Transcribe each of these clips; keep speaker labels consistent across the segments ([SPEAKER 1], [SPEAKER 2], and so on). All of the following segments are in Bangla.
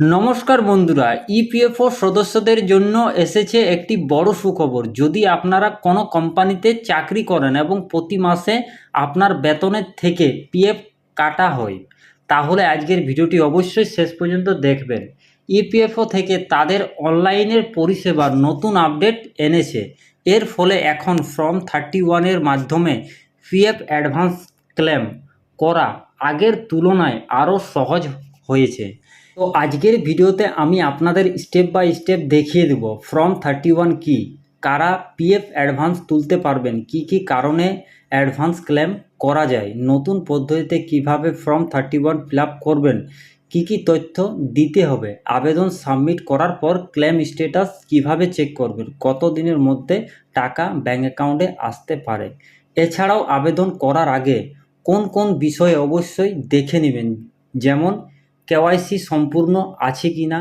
[SPEAKER 1] নমস্কার বন্ধুরা, ইপিএফও সদস্যদের জন্য এসেছে একটি বড় সুখবর। যদি আপনারা কোনো কোম্পানিতে চাকরি করেন এবং প্রতি মাসে আপনার বেতনের থেকে পিএফ কাটা হয়, তাহলে আজকের ভিডিওটি অবশ্যই শেষ পর্যন্ত দেখবেন। ইপিএফও থেকে তাদের অনলাইনের পরিষেবার নতুন আপডেট এনেছে। এর ফলে এখন ফর্ম 31-এর মাধ্যমে পিএফ অ্যাডভান্স ক্লেম করা আগের তুলনায় আরও সহজ হয়েছে। তো আজকের ভিডিওতে আমি আপনাদের স্টেপ বাই স্টেপ দেখিয়ে দেব ফর্ম 31 কি, কারা পিএফ অ্যাডভান্স তুলতে পারবেন, কি কি কারণে অ্যাডভান্স ক্লেম করা যায়, নতুন পদ্ধতিতে কিভাবে ফর্ম 31 ফিল আপ করবেন, কি কি তথ্য দিতে হবে, আবেদন সাবমিট করার পর ক্লেম স্ট্যাটাস কিভাবে চেক করবেন, কত দিনের মধ্যে টাকা ব্যাঙ্ক অ্যাকাউন্টে আসতে পারে। এছাড়াও আবেদন করার আগে কোন কোন বিষয়ে অবশ্যই দেখে নেবেন, যেমন কেওয়াইসি সম্পূর্ণ আছে কিনা,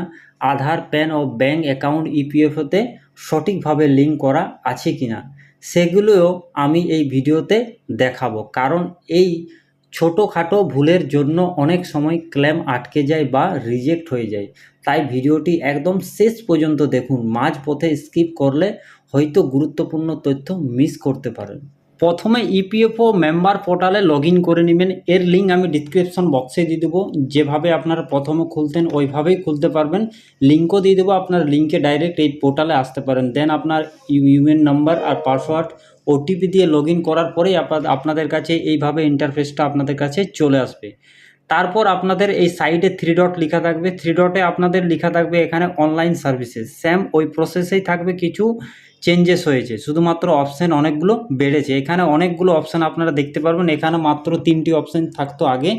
[SPEAKER 1] আধার, প্যান ও ব্যাঙ্ক অ্যাকাউন্ট ইপিএফওতে সঠিকভাবে লিঙ্ক করা আছে কিনা, সেগুলোও আমি এই ভিডিওতে দেখাবো। কারণ এই ছোটোখাটো ভুলের জন্য অনেক সময় ক্লেম আটকে যায় বা রিজেক্ট হয়ে যায়। তাই ভিডিওটি একদম শেষ পর্যন্ত দেখুন, মাঝপথে স্কিপ করলে হয়তো গুরুত্বপূর্ণ তথ্য মিস করতে পারেন। প্রথমে ইপিএফও মেম্বার পোর্টালে লগ ইন করে নেবেন। এর লিঙ্ক আমি ডিসক্রিপশন বক্সে দিয়ে দেবো। যেভাবে আপনারা প্রথমে খুলতেন ওইভাবেই খুলতে পারবেন। লিঙ্কও দিয়ে দেবো, আপনার লিঙ্কে ডাইরেক্ট এই পোর্টালে আসতে পারেন। দেন আপনার ইউএন নাম্বার আর পাসওয়ার্ড ওটিপি দিয়ে লগ ইন করার পরেই আপনাদের কাছে এইভাবে ইন্টারফেসটা আপনাদের কাছে চলে আসবে। তারপর আপনাদের এই সাইডে 3 ডট লেখা থাকবে। 3 ডটে আপনাদের লেখা থাকবে এখানে অনলাইন সার্ভিসেস। সেম ওই প্রসেসেই থাকবে, কিছু চেঞ্জেস হয়েছে, শুধুমাত্র অপশান অনেকগুলো বেড়েছে। এখানে অনেকগুলো অপশান আপনারা দেখতে পারবেন। এখানে মাত্র 3টি অপশান থাকতো আগে,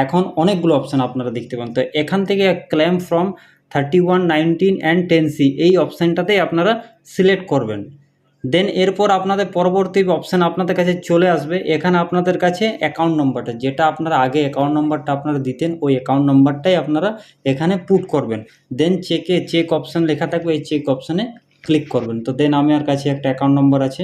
[SPEAKER 1] এখন অনেকগুলো অপশান আপনারা দেখতে পান। তো এখান থেকে ক্লেম ফ্রম 31, 19 অ্যান্ড 10C এই অপশানটাতেই আপনারা সিলেক্ট করবেন। দেন এরপর আপনাদের পরবর্তী অপশান আপনাদের কাছে চলে আসবে। এখানে আপনাদের কাছে অ্যাকাউন্ট নম্বরটা, যেটা আপনারা আগে অ্যাকাউন্ট নম্বরটা আপনারা দিতেন, ওই অ্যাকাউন্ট নম্বরটাই আপনারা এখানে পুট করবেন। দেন চেক অপশান লেখা থাকবে, এই চেক অপশানে ক্লিক করবেন। তো দেন আমার কাছে একটা অ্যাকাউন্ট নম্বর আছে,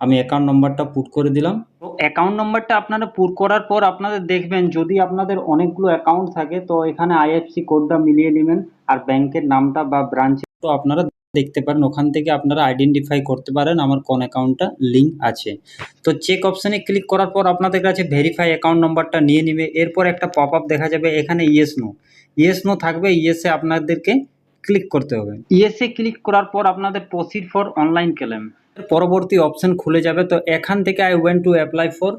[SPEAKER 1] আমি অ্যাকাউন্ট নম্বরটা পুট করে দিলাম। তো অ্যাকাউন্ট নম্বরটা আপনারা পুট করার পর আপনাদের দেখবেন, যদি আপনাদের অনেকগুলো অ্যাকাউন্ট থাকে তো এখানে আইএফসি কোডটা মিলিয়ে নেবেন, আর ব্যাংকের নামটা বা ব্রাঞ্চে তো আপনারা দেখতে পারেন। ওখান থেকে আপনারা আইডেন্টিফাই করতে পারেন আমার কোন অ্যাকাউন্টটা লিঙ্ক আছে। তো চেক অপশানে ক্লিক করার পর আপনাদের কাছে ভেরিফাই অ্যাকাউন্ট নম্বরটা নিয়ে নেবে। এরপর একটা পপ আপ দেখা যাবে, এখানে ইয়েস নো থাকবে। ইয়েসে আপনাদেরকে ক্লিক করতে হবে। ইয়েসে ক্লিক করার পর আপনাদের প্রসিড ফর অনলাইন ক্লেম পরবর্তী অপশান খুলে যাবে। তো এখান থেকে I went to apply for,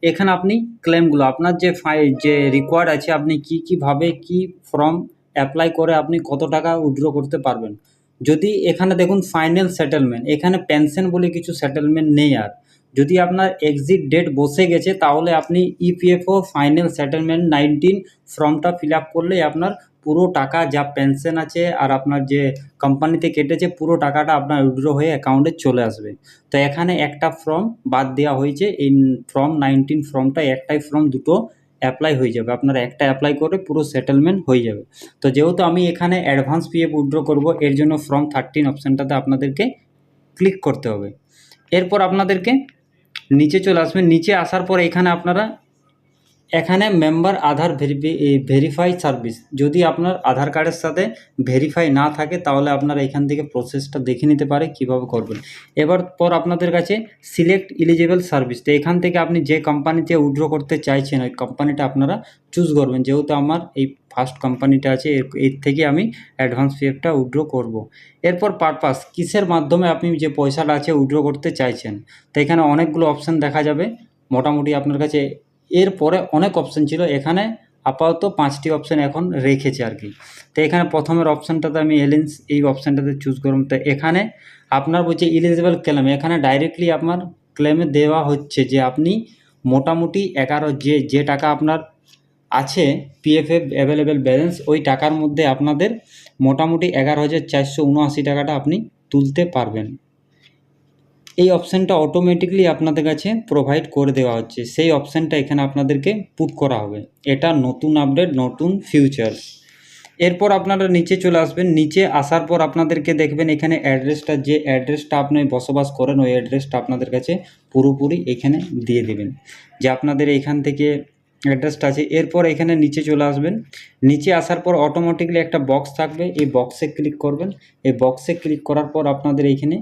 [SPEAKER 1] এখানে আপনি ক্লেমগুলো আপনার যে রিকোয়ার্ড আছে, আপনি কীভাবে কি ফর্ম অ্যাপ্লাই করে আপনি কত টাকা উইথড্র করতে পারবেন। যদি এখানে দেখুন ফাইনাল সেটেলমেন্ট, এখানে পেনশন বলে কিছু সেটেলমেন্ট নেই। আর যদি আপনার এক্সিট ডেট বসে গেছে তাহলে আপনি ইপিএফও ফাইনাল সেটেলমেন্ট 19 ফর্মটা ফিল আপ করলেই আপনার পুরো টাকা যা পেনশন আছে আর আপনার যে কোম্পানিতে কেটেছে পুরো টাকাটা আপনার উইথড্র হয়ে অ্যাকাউন্টে চলে আসবে। তো এখানে একটা ফর্ম বাদ দেওয়া হয়েছে, এই ফর্ম 19 ফর্মটা, একটাই ফর্ম দুটো অ্যাপ্লাই হয়ে যাবে। আপনারা একটা অ্যাপ্লাই করে পুরো সেটেলমেন্ট হয়ে যাবে। তো যেহেতু আমি এখানে অ্যাডভান্স পিএফ উইথড্র করব, এর জন্য ফর্ম 13 অপশানটাতে আপনাদেরকে ক্লিক করতে হবে। এরপর আপনাদেরকে নিচে চলে আসবেন। নিচে আসার পর এখানে মেম্বার আধার ভেরিফাই সার্ভিস, যদি আপনার আধার কার্ডের সাথে ভেরিফাই না থাকে তাহলে আপনারা এখান থেকে প্রসেসটা দেখে নিতে পারে কীভাবে করবেন। এবার পর আপনাদের কাছে সিলেক্ট এলিজিবল সার্ভিস, তো এখান থেকে আপনি যে কোম্পানিতে উইথড্র করতে চাইছেন ওই কোম্পানিটা আপনারা চুজ করবেন। যেহেতু আমার এই ফার্স্ট কোম্পানিটা আছে, এর থেকে আমি অ্যাডভান্স পিএফটা উইথড্র করব। এরপর পারপাস, কিসের মাধ্যমে আপনি যে পয়সাটা আছে উইথড্র করতে চাইছেন। তো এখানে অনেকগুলো অপশান দেখা যাবে, মোটামুটি আপনার কাছে এরপরে অনেক অপশান ছিল, এখানে আপাতত 5টি অপশান এখন রেখেছে আর কি। তো এখানে প্রথমের অপশানটাতে আমি এলিয়েন্স এই অপশানটাতে চুজ করুন। তো এখানে আপনার বলছে এলিজিবল ক্লেম, এখানে ডাইরেক্টলি আপনার ক্লেমে দেওয়া হচ্ছে যে আপনি মোটামুটি 11 যে টাকা আপনার আছে পিএফএফ অ্যাভেলেবেল ব্যালেন্স, ওই টাকার মধ্যে আপনাদের মোটামুটি 11,479 টাকাটা আপনি তুলতে পারবেন। এই অপশানটা অটোমেটিকলি আপনাদের কাছে প্রোভাইড করে দেওয়া হচ্ছে, সেই অপশানটা এখানে আপনাদেরকে পুট করা হবে। এটা নতুন আপডেট, নতুন ফিউচার্স। এরপর আপনারা নিচে চলে আসবেন। নিচে আসার পর আপনাদেরকে দেখবেন এখানে অ্যাড্রেসটা, যে অ্যাড্রেসটা আপনি বসবাস করেন ওই অ্যাড্রেসটা আপনাদের কাছে পুরোপুরি এখানে দিয়ে দেবেন। যে আপনাদের এখান থেকে অ্যাড্রেসটা আছে। এরপর এখানে নিচে চলে আসবেন, নিচে আসার পর অটোমেটিকলি একটা বক্স থাকবে, এই বক্সে ক্লিক করবেন। এই বক্সে ক্লিক করার পর আপনাদের এইখানে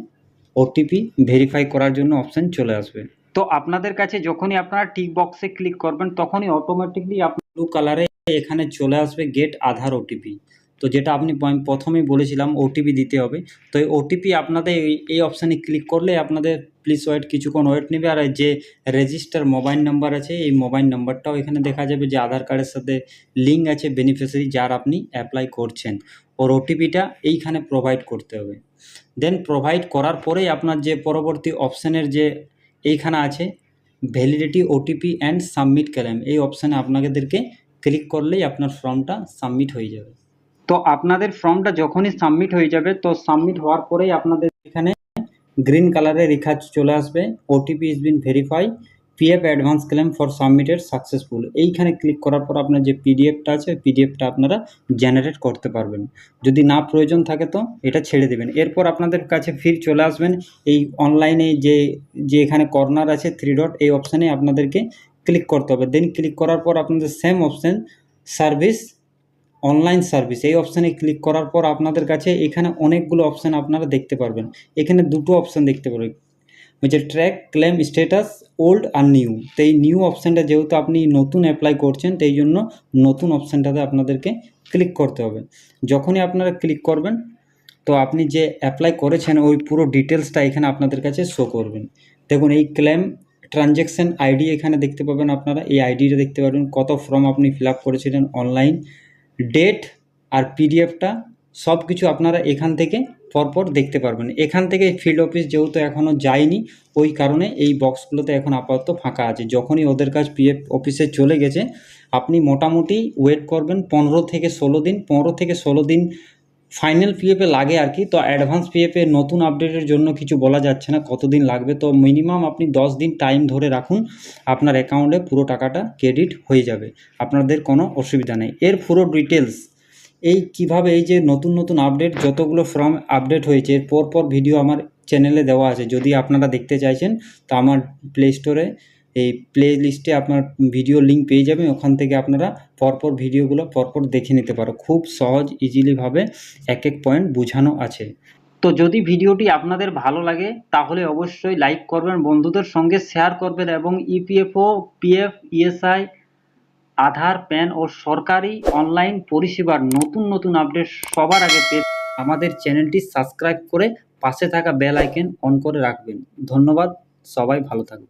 [SPEAKER 1] ওটিপি ভেরিফাই করার জন্য অপশান চলে আসবে। তো আপনাদের কাছে যখনই আপনারা টিক বক্সে ক্লিক করবেন তখনই অটোমেটিকলি আপনার ব্লু কালারে এখানে চলে আসবে গেট আধার ওটিপি। তো যেটা আপনি প্রথমেই বলেছিলাম ওটিপি দিতে হবে, তো এই ওটিপি আপনাদের এই অপশানে ক্লিক করলে আপনাদের প্লিজ ওয়েট, কিছুক্ষণ ওয়েট নেবে। আর যে রেজিস্টার মোবাইল নাম্বার আছে এই মোবাইল নাম্বারটাও এখানে দেখা যাবে যে আধার কার্ডের সাথে লিঙ্ক আছে বেনিফিশিয়ারি যার আপনি অ্যাপ্লাই করছেন, ওর ওটিপিটা এইখানে প্রোভাইড করতে হবে। দেন প্রোভাইড করার পরেই আপনার যে পরবর্তী অপশানের যে এইখানে আছে validity OTP and submit claim, এই অপশানে আপনাদেরকে ক্লিক করলেই আপনার ফর্মটা সাবমিট হয়ে যাবে। তো আপনাদের ফর্মটা যখনই সাবমিট হয়ে যাবে, তো সাবমিট হওয়ার পরেই আপনাদের এখানে গ্রিন কালারে লেখা চলে আসবে OTP is bin verify, PF advance claim for submitted successful. এইখানে ক্লিক করার পর আপনার যে পিডিএফটা আছে পিডিএফটা আপনারা জেনারেট করতে পারবেন। যদি না প্রয়োজন থাকে তো এটা ছেড়ে দেবেন। এরপর আপনাদের কাছে ফির চলে আসবেন এই অনলাইনে যে এখানে কর্নার আছে 3 ডট, এই অপশানে আপনাদেরকে ক্লিক করতে হবে। দেন ক্লিক করার পর আপনাদের same option service, online service, এই অপশানে ক্লিক করার পর আপনাদের কাছে এখানে অনেকগুলো অপশান আপনারা দেখতে পারবেন। এখানে দুটো অপশান দেখতে পারবেন, যে track claim status old are new. তো এই নিউ অপশানটা যেহেতু আপনি নতুন অ্যাপ্লাই করছেন তো এই জন্য নতুন অপশানটাতে আপনাদেরকে ক্লিক করতে হবে। যখনই আপনারা ক্লিক করবেন তো আপনি যে অ্যাপ্লাই করেছেন ওই পুরো ডিটেলসটা এখানে আপনাদের কাছে শো করবেন। দেখুন এই ক্লেম ট্রানজ্যাকশান আইডি এখানে দেখতে পাবেন, আপনারা এই আইডিটা দেখতে পারবেন, কত ফর্ম আপনি ফিল আপ করেছিলেন অনলাইন, ডেট আর পিডিএফটা সব কিছু আপনারা এখান থেকে পরপর দেখতে পারবেন। এখান থেকে ফিল্ড অফিস যেহেতু এখনও যায়নি ওই কারণে এই বক্সগুলোতে এখন আপাতত ফাঁকা আছে। যখনই ওদের কাজ পিএফ অফিসে চলে গেছে আপনি মোটামুটি ওয়েট করবেন 15 থেকে 16 দিন। 15 থেকে 16 দিন ফাইনাল পিএফে লাগে আর কি। তো অ্যাডভান্স পিএফে নতুন আপডেটের জন্য কিছু বলা যাচ্ছে না কতদিন লাগবে, তো মিনিমাম আপনি 10 দিন টাইম ধরে রাখুন, আপনার অ্যাকাউন্টে পুরো টাকাটা ক্রেডিট হয়ে যাবে, আপনাদের কোনো অসুবিধা নেই। এর পুরো ডিটেলস এই কিভাবে এই যে নতুন নতুন আপডেট যতগুলো ফর্ম আপডেট হয়েছে এর পর ভিডিও আমার চ্যানেলে দেওয়া আছে, যদি আপনারা দেখতে চাইছেন তো আমার প্লে স্টোরে এই প্লে লিস্টে আপনার ভিডিও লিঙ্ক পেয়ে যাবেন, ওখান থেকে আপনারা পরপর ভিডিওগুলো পরপর দেখে নিতে পারো। খুব সহজ ইজিলিভাবে এক এক পয়েন্ট বোঝানো আছে। তো যদি ভিডিওটি আপনাদের ভালো লাগে তাহলে অবশ্যই লাইক করবেন, বন্ধুদের সঙ্গে শেয়ার করবেন এবং ইপিএফও, পিএফ, ইএসআই, আধার, প্যান ও সরকারি অনলাইন পরিষেবার নতুন নতুন আপডেট সবার আগে পেতে আমাদের চ্যানেলটি সাবস্ক্রাইব করে পাশে থাকা বেল আইকন অন করে রাখবেন। ধন্যবাদ, সবাই ভালো থাকবেন।